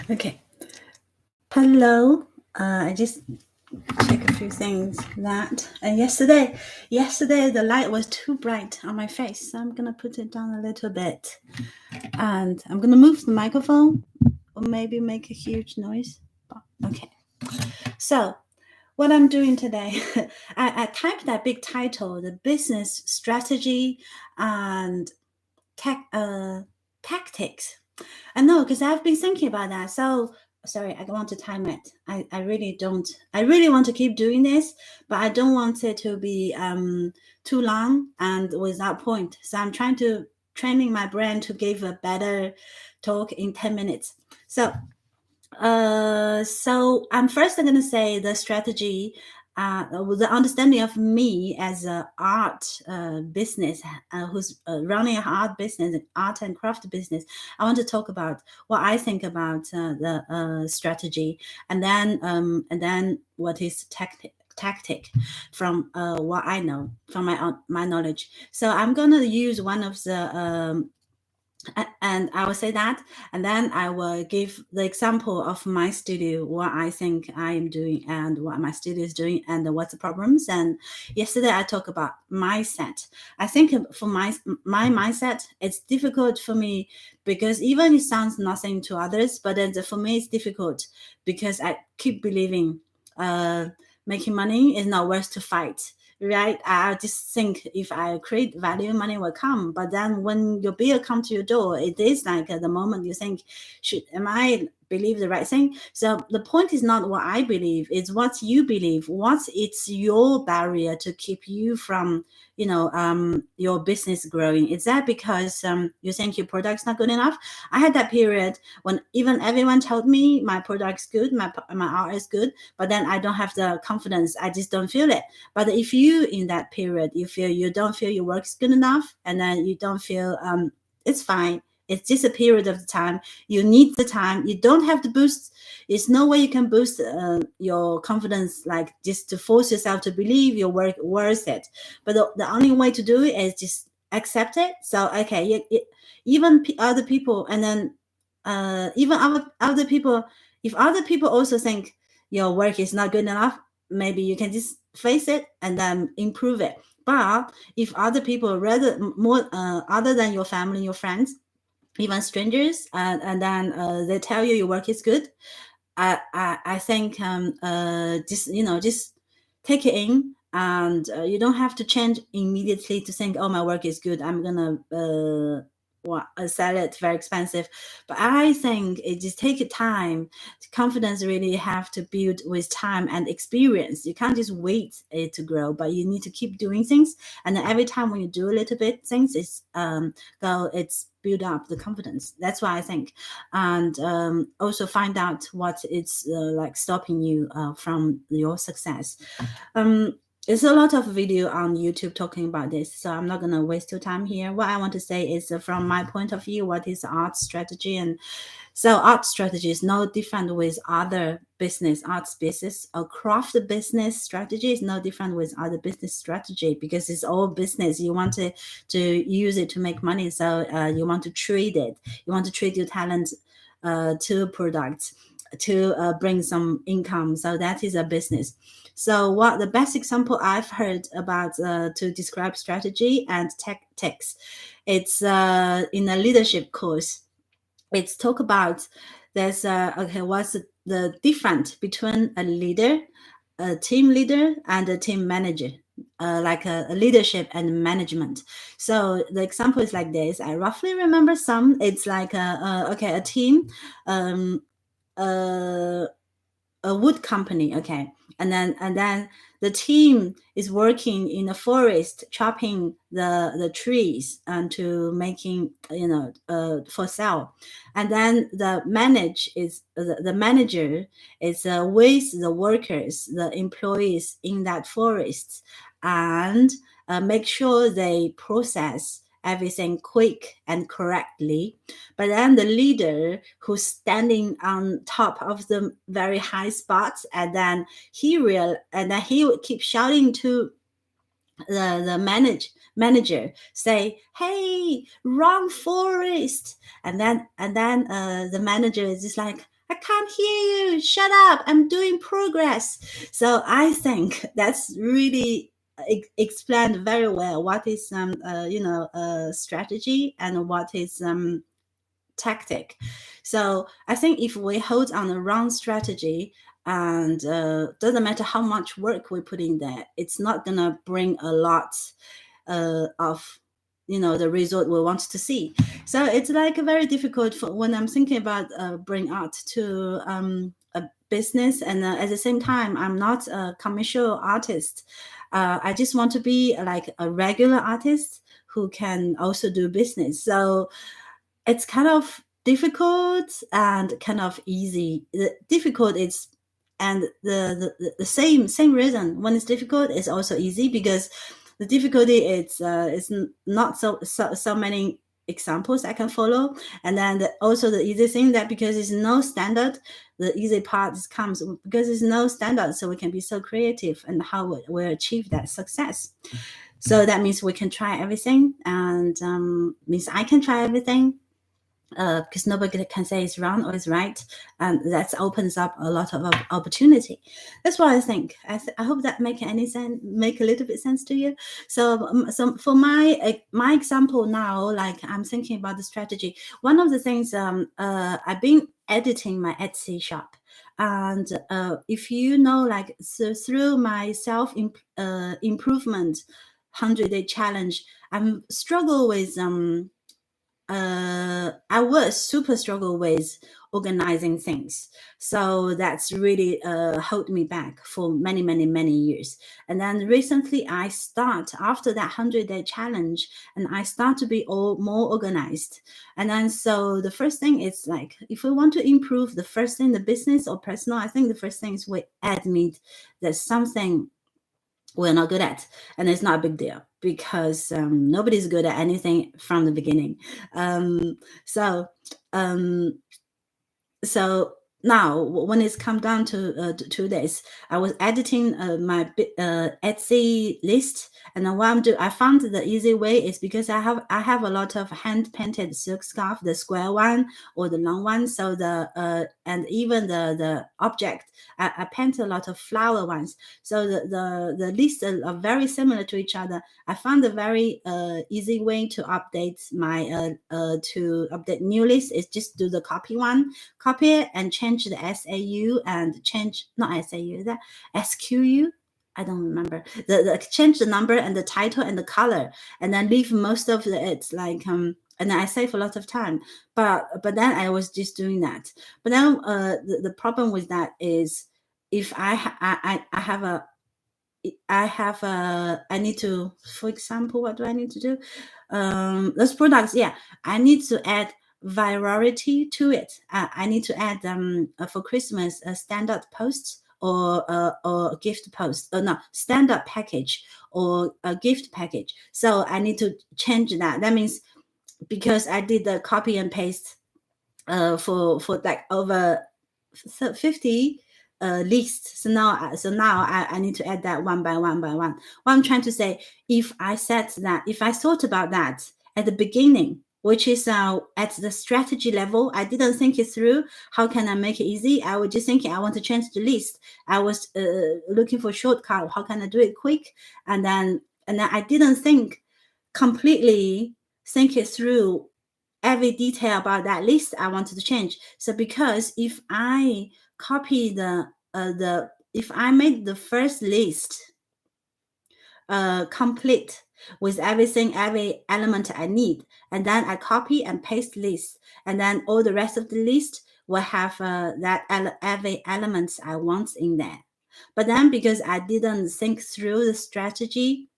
Okay. Hello. I just check a few things that yesterday the light was too bright on my face, so I'm gonna put it down a little bit, and I'm gonna move the microphone or maybe make a huge noise. Okay. So what I'm doing today, I typed that big title, the business strategy and tactics. I know, because I've been thinking about that. So sorry, I want to time it. I really don't. I really want to keep doing this, but I don't want it to be too long and without point. So I'm trying to training my brain to give a better talk in 10 minutes. So I'm first going to say the strategy, the understanding of me as a art business, who's running an art business, art and craft business. I want to talk about what I think about the strategy, and then what is tactic from what I know from my knowledge. So I'm gonna use one of the and I will say that, and then I will give the example of my studio, what I think I am doing and what my studio is doing and what's the problems. And yesterday I talked about mindset. I think for my mindset, it's difficult for me because even it sounds nothing to others, but then for me it's difficult because I keep believing making money is not worth to fight, right? I just think if I create value, money will come. But then when your bill come to your door, it is like at the moment you think, am I believe the right thing? So the point is not what I believe, it's what you believe. What it's your barrier to keep you from, your business growing? Is that because you think your product's not good enough? I had that period when even everyone told me my product's good, my art is good, but then I don't have the confidence. I just don't feel it. But if you in that period you don't feel your work's good enough, and then you don't feel it's fine. It's just a period of time. You need the time. You don't have to boost. There's no way you can boost your confidence, like just to force yourself to believe your work worth it. But the only way to do it is just accept it. So okay, even other people, and then even other people, if other people also think your work is not good enough, maybe you can just face it and then improve it. But if other people, rather more other than your family, your friends, even strangers, and then they tell you your work is good, I think just take it in, and you don't have to change immediately to think, oh, my work is good, I'm gonna sell it very expensive. But I think it just take time. Confidence really have to build with time and experience. You can't just wait it to grow, but you need to keep doing things, and then every time when you do a little bit things, it's build up the confidence. That's why I think. And also find out what it's like stopping you from your success. There's a lot of video on YouTube talking about this, so I'm not gonna waste your time here. What I want to say is, from my point of view, what is art strategy? And so art strategy is no different with other business, arts business or craft business strategy is no different with other business strategy, because it's all business. You want to use it to make money, so you want to trade it. You want to trade your talent to products to bring some income. So that is a business. So what the best example I've heard about to describe strategy and tactics, it's in a leadership course. It's talk about there's okay, what's the difference between a leader, a team leader, and a team manager, like a leadership and management. So the example is like this. I roughly remember some. It's like a team, um, uh, a wood company, okay, and then the team is working in the forest, chopping the trees and to making for sale. And then the manager is with the workers, the employees in that forest, and make sure they process everything quick and correctly. But then the leader who's standing on top of the very high spots, and then he will keep shouting to the manager say, "Hey, wrong forest," and then the manager is just like, "I can't hear you. Shut up. I'm doing progress." So I think that's really explained very well what is strategy and what is tactic. So I think if we hold on the wrong strategy, and doesn't matter how much work we put in there, it's not gonna bring a lot of the result we want to see. So it's like very difficult for when I'm thinking about bring art to a business, and at the same time I'm not a commercial artist. I just want to be like a regular artist who can also do business. So it's kind of difficult and kind of easy. The difficult is, and the same reason when it's difficult is also easy, because the difficulty is not so many examples I can follow, and then also the easy thing that because it's no standard, the easy part comes because it's no standard, so we can be so creative and how we achieve that success. So that means we can try everything, and means I can try everything, because nobody can say it's wrong or it's right, and that opens up a lot of opportunity. That's what I think. I hope that make a little bit sense to you. So for my example now, like I'm thinking about the strategy. One of the things I've been editing my Etsy shop, and if you know, like through my self improvement 100-day challenge, I'm struggle with I was super struggle with organizing things. So that's really held me back for many years. And then recently I start after that 100-day challenge, and I start to be more organized. And then so the first thing is like, if we want to improve the first thing, the business or personal, I think the first thing is we admit there's something we're not good at, and it's not a big deal because nobody's good at anything from the beginning. So now when it's come down to this, I was editing my Etsy list, and then what I found the easy way is because I have a lot of hand painted silk scarf, the square one or the long one. So and even the object, I paint a lot of flower ones. So the lists are very similar to each other. I found a very easy way to update my to update new list is just do the copy it and change the SAU and change, not SAU, that SQU. I don't remember the change the number and the title and the color, and then leave most of it like and then I save a lot of time. But then I was just doing that. But then the problem with that is if I have a I need to, for example, what do I need to do? Those products, yeah, I need to add virality to it. I need to add for Christmas a standard post or a gift post. No, standard package or a gift package. So I need to change that. That means because I did the copy and paste for like over 50 lists. So now I need to add that one by one. What I'm trying to say, if I thought about that at the beginning, which is at the strategy level, I didn't think it through. How can I make it easy? I was just thinking I want to change the list. I was looking for a shortcut. How can I do it quick? And then I didn't think it through every detail about that list I wanted to change. So because if I copy if I made the first list complete with every element I need, and then I copy and paste list, and then all the rest of the list will have every element I want in there. But then because I didn't think through the strategy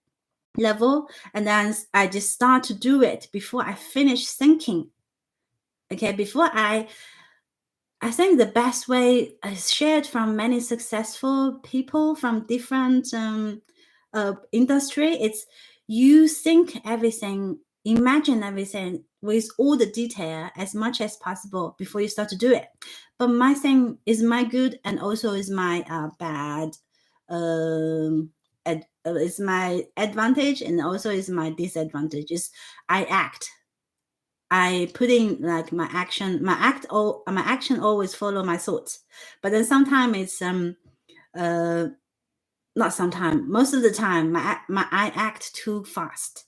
level, and then I just start to do it before I finish thinking. Okay, before I think the best way is shared from many successful people from different industry. It's you think everything, imagine everything with all the detail as much as possible before you start to do it. But my thing is my good and also is my bad it's my advantage and also is my disadvantage. Is I put in like my action, my action always follow my thoughts, but then sometimes it's not sometimes, most of the time I act too fast.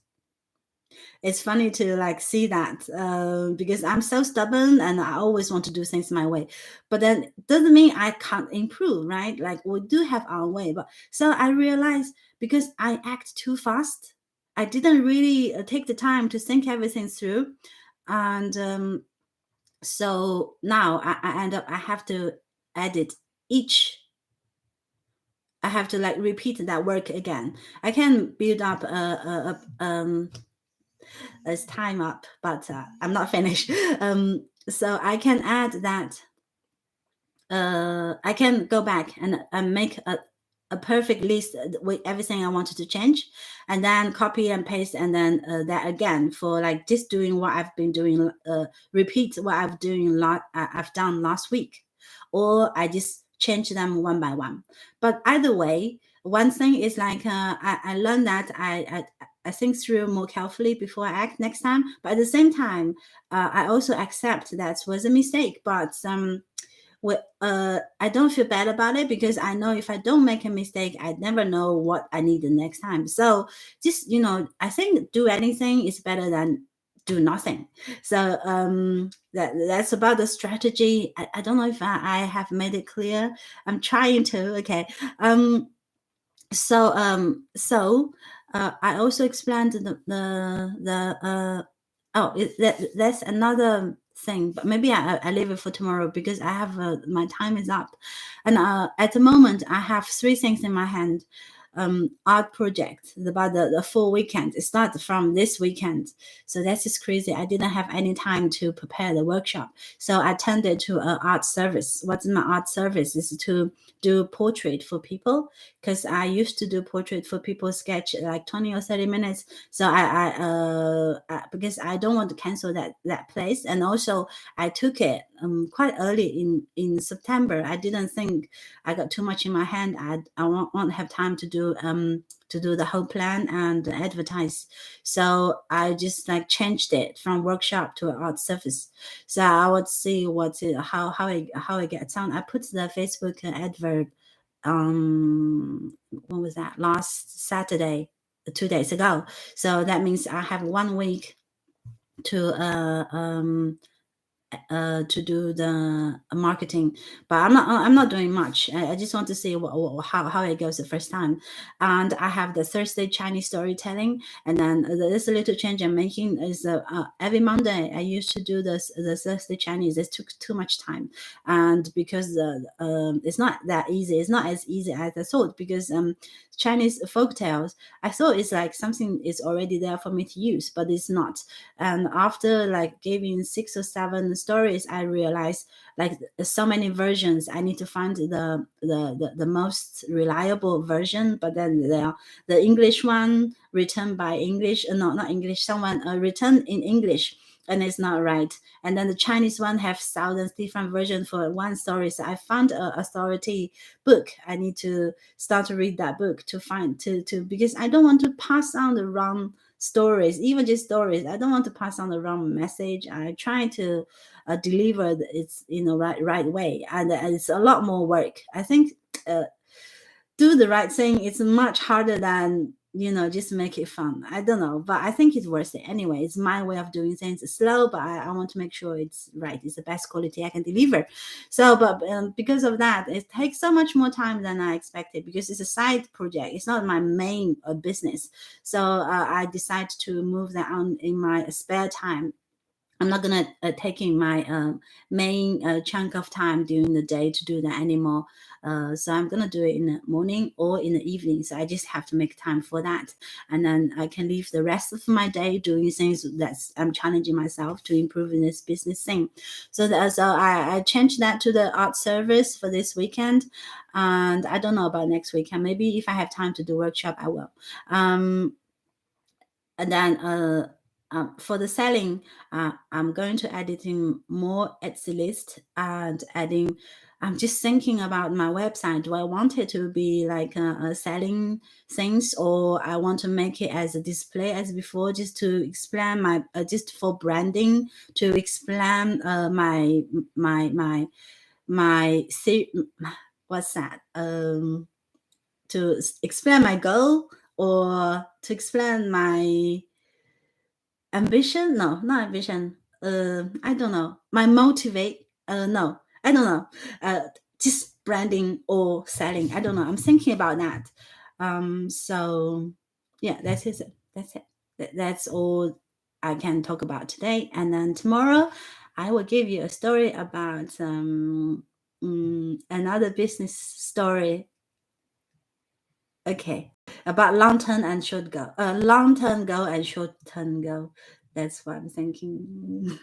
It's funny to like see that because I'm so stubborn and I always want to do things my way. But then it doesn't mean I can't improve, right? Like we do have our way. But so I realized because I act too fast, I didn't really take the time to think everything through. And so now I end up, I have to edit each. I have to like repeat that work again. I can build up as time up, but I'm not finished. So I can add that. I can go back and make a perfect list with everything I wanted to change, and then copy and paste, and then that again for like just doing what I've been doing. Repeat what I've done last week, or I just change them one by one. But either way, one thing is like I learned that I think through more carefully before I act next time. But at the same time, I also accept that was a mistake. But I don't feel bad about it because I know if I don't make a mistake, I never know what I need the next time. So just I think do anything is better than do nothing. So that's about the strategy. I don't know if I have made it clear. I'm trying to. Okay. I also explained that's another thing, but maybe I leave it for tomorrow because I have my time is up, and at the moment I have 3 things in my hand. Art project about the full weekend. It starts from this weekend, so that's just crazy. I didn't have any time to prepare the workshop, so I turned it to an art service. What's my art service is to do portrait for people, because I used to do portrait for people, sketch like 20 or 30 minutes. So because I don't want to cancel that place, and also I took it quite early in September. I didn't think I got too much in my hand. I won't have time to do the whole plan and advertise. So I just like changed it from workshop to an art service. So I would see how it gets on. I put the Facebook advert when was that, last Saturday, 2 days ago. So that means I have 1 week to do the marketing, but I'm not doing much. I just want to see how it goes the first time. And I have the Thursday Chinese storytelling, and then this little change I'm making is every Monday I used to do the Thursday Chinese. It took too much time, and because it's not that easy. It's not as easy as I thought, because Chinese folk tales, I thought it's like something is already there for me to use, but it's not. And after like giving 6 or 7 stories, I realized like so many versions. I need to find the most reliable version. But then the English one written by English, no, not English, someone written in English, and it's not right. And then the Chinese one have thousands different versions for one story. So I found a authority book. I need to start to read that book to find to because I don't want to pass on the wrong stories, even just stories. I don't want to pass on the wrong message. I try to deliver it's right way, and it's a lot more work. I think do the right thing. It's much harder than just make it fun. I don't know, but I think it's worth it anyway. It's my way of doing things. It's slow, but I want to make sure it's right. It's the best quality I can deliver. So, but because of that, it takes so much more time than I expected, because it's a side project. It's not my main business. So I decided to move that on in my spare time. I'm not gonna taking my main chunk of time during the day to do that anymore. So I'm gonna do it in the morning or in the evening. So I just have to make time for that, and then I can leave the rest of my day doing things that I'm challenging myself to improve in this business thing. So I changed that to the art service for this weekend, and I don't know about next weekend. Maybe if I have time to do workshop, I will. And then for the selling, I'm going to editing more Etsy list and adding I'm just thinking about my website. Do I want it to be like selling things, or I want to make it as a display as before, just to explain my just for branding, to explain what's that? To explain my goal, or to explain my ambition? No, not ambition. I don't know. My motivate? No, I don't know. Just branding or selling. I don't know. I'm thinking about that. So yeah, that's it. That's it. That's all I can talk about today. And then tomorrow, I will give you a story about another business story. Okay, about long term and short goal. Long term goal and short term goal. That's what I'm thinking.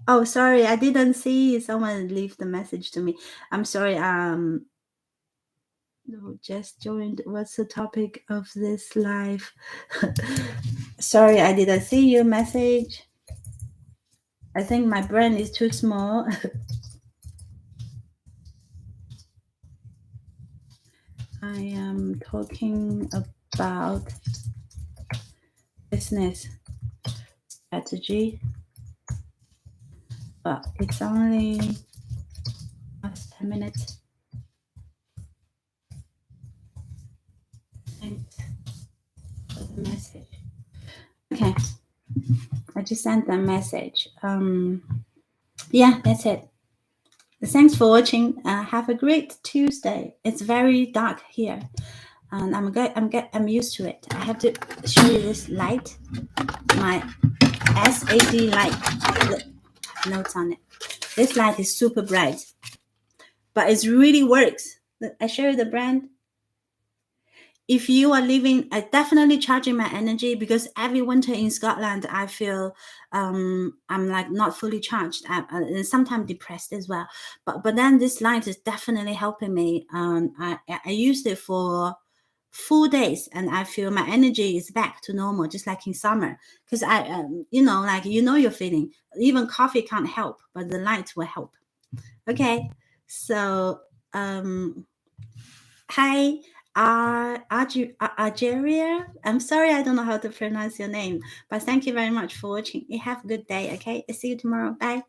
Oh, sorry, I didn't see someone leave the message to me. I'm sorry. No, just joined. What's the topic of this live? Sorry, I didn't see your message. I think my brain is too small. I am talking about business strategy, but it's only past 10 minutes. Thanks for the message. Okay, I just sent that message. Yeah, that's it. Thanks for watching. Have a great Tuesday. It's very dark here, and I'm used to it. I have to show you this light, my SAD light. The notes on it. This light is super bright, but it really works. I show you the brand. If you are living, I definitely charging my energy, because every winter in Scotland, I feel I'm like not fully charged, and sometimes depressed as well. But then this light is definitely helping me. I used it for 4 days, and I feel my energy is back to normal, just like in summer. Because like your feeling. Even coffee can't help, but the light will help. Okay, so hi. Algeria. I'm sorry, I don't know how to pronounce your name, but thank you very much for watching. You have a good day. Okay, see you tomorrow. Bye.